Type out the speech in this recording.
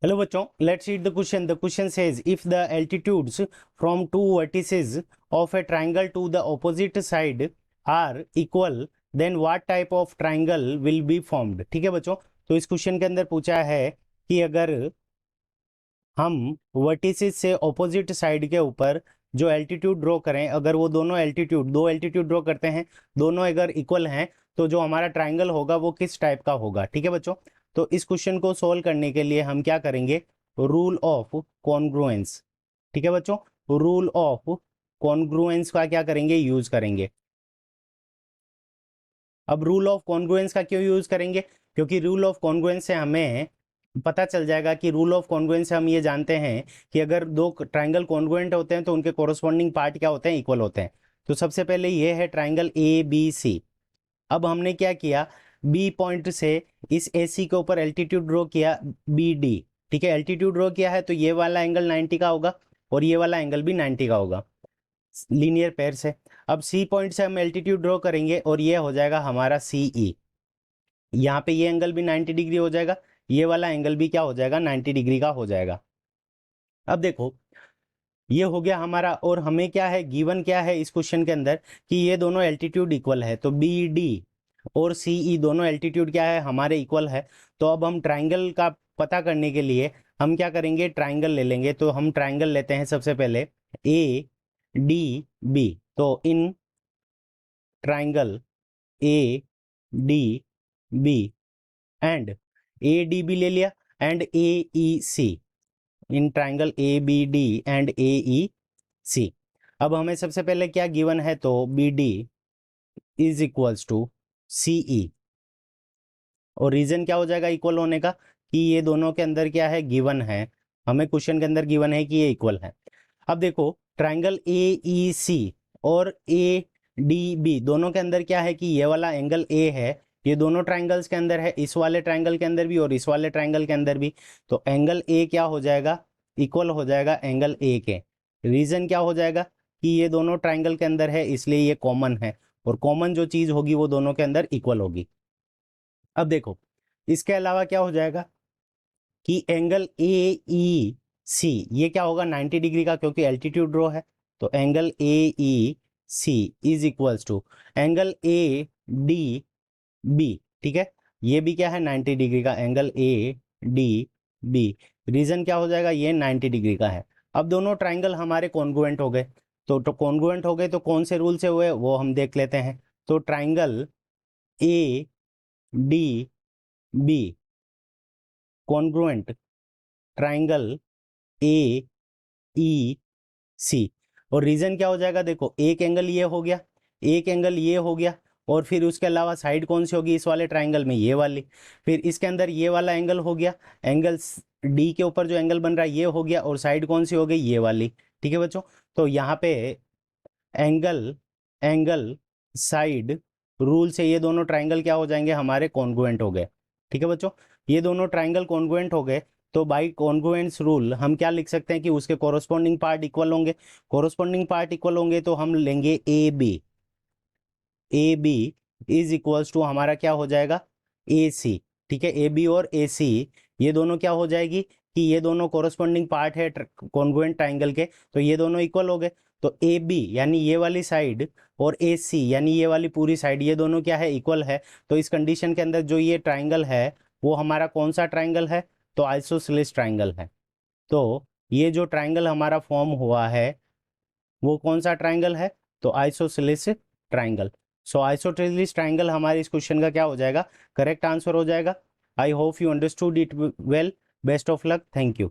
Hello बच्चों, let's read the question. The question says if the altitudes from two vertices of a triangle to the opposite side are equal, then what type of triangle will be formed. ठीक है बच्चों, तो इस question के अंदर पूछा है कि अगर हम वर्टिसेस से ऑपोजिट साइड के ऊपर जो एल्टीट्यूड ड्रॉ करें, अगर वो दोनों एल्टीट्यूड दो एल्टीट्यूड ड्रॉ करते हैं, दोनों अगर इक्वल हैं, तो जो हमारा ट्राइंगल होगा वो किस टाइप का होगा. ठीक है बच्चों, तो इस क्वेश्चन को सोल्व करने के लिए हम क्या करेंगे, रूल ऑफ कॉन्ग्रुएंस. ठीक है बच्चों, रूल ऑफ कॉन्ग्रुएंस का क्या करेंगे, यूज करेंगे. अब रूल ऑफ कॉन्ग्रुएंस का क्यों यूज करेंगे, क्योंकि रूल ऑफ कॉन्ग्रुएंस से हमें पता चल जाएगा कि रूल ऑफ कॉन्ग्रुएंस से हम ये जानते हैं कि अगर दो ट्राइंगल कॉन्ग्रुएंट होते हैं तो उनके कोरस्पॉन्डिंग पार्ट क्या होते हैं, इक्वल होते हैं. तो सबसे पहले ये है ट्राइंगल ए बी सी. अब हमने क्या किया, बी पॉइंट से इस ए सी के ऊपर एल्टीट्यूड ड्रॉ किया बी डी. ठीक है, एल्टीट्यूड ड्रॉ किया है तो ये वाला एंगल 90 का होगा और ये वाला एंगल भी 90 का होगा लीनियर पेयर से. अब सी पॉइंट से हम एल्टीट्यूड ड्रॉ करेंगे और ये हो जाएगा हमारा सी ई. यहाँ पे ये एंगल भी 90 डिग्री हो जाएगा, ये वाला एंगल भी क्या हो जाएगा, 90 डिग्री का हो जाएगा. अब देखो, ये हो गया हमारा. और हमें क्या है, गिवन क्या है इस क्वेश्चन के अंदर कि ये दोनों एल्टीट्यूड इक्वल है, तो बी डी और सी ई दोनों एल्टीट्यूड क्या है, हमारे इक्वल है. तो अब हम ट्राइंगल का पता करने के लिए हम क्या करेंगे, ट्राइंगल ले लेंगे. तो हम ट्राइंगल लेते हैं सबसे पहले ए डी बी. तो in triangle A D B and A D B ले लिया and A E C, in triangle A B D and A E C. अब हमें सबसे पहले क्या गिवन है, तो B D is equals to C E. और रीजन क्या हो जाएगा इक्वल होने का, कि ये दोनों के अंदर क्या है, गिवन है. हमें क्वेश्चन के अंदर गिवन है कि ये इक्वल है. अब देखो, ट्राइंगल ए ई सी और ए डी बी दोनों के अंदर क्या है कि ये वाला एंगल ए है, ये दोनों ट्राइंगल्स के अंदर है, इस वाले ट्राइंगल के अंदर भी और इस वाले ट्राइंगल के अंदर भी. तो एंगल ए क्या हो जाएगा, इक्वल हो जाएगा एंगल ए के. रीजन क्या हो जाएगा कि ये दोनों ट्राइंगल के अंदर है, इसलिए ये कॉमन है, और कॉमन जो चीज होगी वो दोनों के अंदर इक्वल होगी. अब देखो, इसके अलावा क्या हो जाएगा कि एंगल ए ई सी ये क्या होगा, 90 डिग्री का, क्योंकि एल्टीट्यूड ड्रॉ है. तो angle A E C is equals to angle A D B. ठीक है, ये भी क्या है, 90 डिग्री का, angle A D B. Reason क्या हो जाएगा, ये 90 डिग्री का है. अब दोनों ट्राइंगल हमारे कॉन्ग्रुएंट हो गए. तो कॉन्ग्रुएंट हो गए तो कौन से रूल से हुए वो हम देख लेते हैं. तो triangle A D B congruent triangle A E C. और रीजन क्या हो जाएगा, देखो एक एंगल ये हो गया, एक एंगल ये हो गया, और फिर उसके अलावा साइड कौन सी होगी इस वाले ट्राइंगल में, ये वाली. फिर इसके अंदर ये वाला एंगल हो गया, एंगल डी के ऊपर जो एंगल बन रहा है ये हो गया, और साइड कौन सी हो गई, ये वाली. ठीक है बच्चों, तो यहाँ पे एंगल एंगल साइड रूल से ये दोनों ट्राइंगल क्या हो जाएंगे, हमारे कॉन्ग्रुएंट हो गए. ठीक है बच्चों, ये दोनों ट्राइंगल कॉन्ग्रुएंट हो गए. तो बाई कॉन्ग्रुएंस रूल हम क्या लिख सकते हैं कि उसके कोरोस्पोंडिंग पार्ट इक्वल होंगे. कोरोस्पोंडिंग पार्ट इक्वल होंगे तो हम लेंगे A B. A B is equals to हमारा क्या हो जाएगा, ए सी. ठीक है, ए बी और ए सी ये दोनों क्या हो जाएगी कि ये दोनों कोरोस्पोंडिंग पार्ट है कॉन्ग्रुएंट ट्राइंगल के, तो ये दोनों इक्वल हो गए. तो ए बी यानी ये वाली साइड और ए सी यानी ये वाली पूरी साइड, ये दोनों क्या है, इक्वल है. तो इस कंडीशन के अंदर जो ये ट्राइंगल है वो हमारा कौन सा ट्राइंगल है, तो आइसोसेलेस ट्राइंगल है. तो ये जो ट्राइंगल हमारा फॉर्म हुआ है वो कौन सा ट्राइंगल है, तो आइसोसेलेस ट्राइंगल. सो आइसोसेलेस ट्राइंगल हमारे इस क्वेश्चन का क्या हो जाएगा, करेक्ट आंसर हो जाएगा. I hope you understood it well. Best of luck, thank you.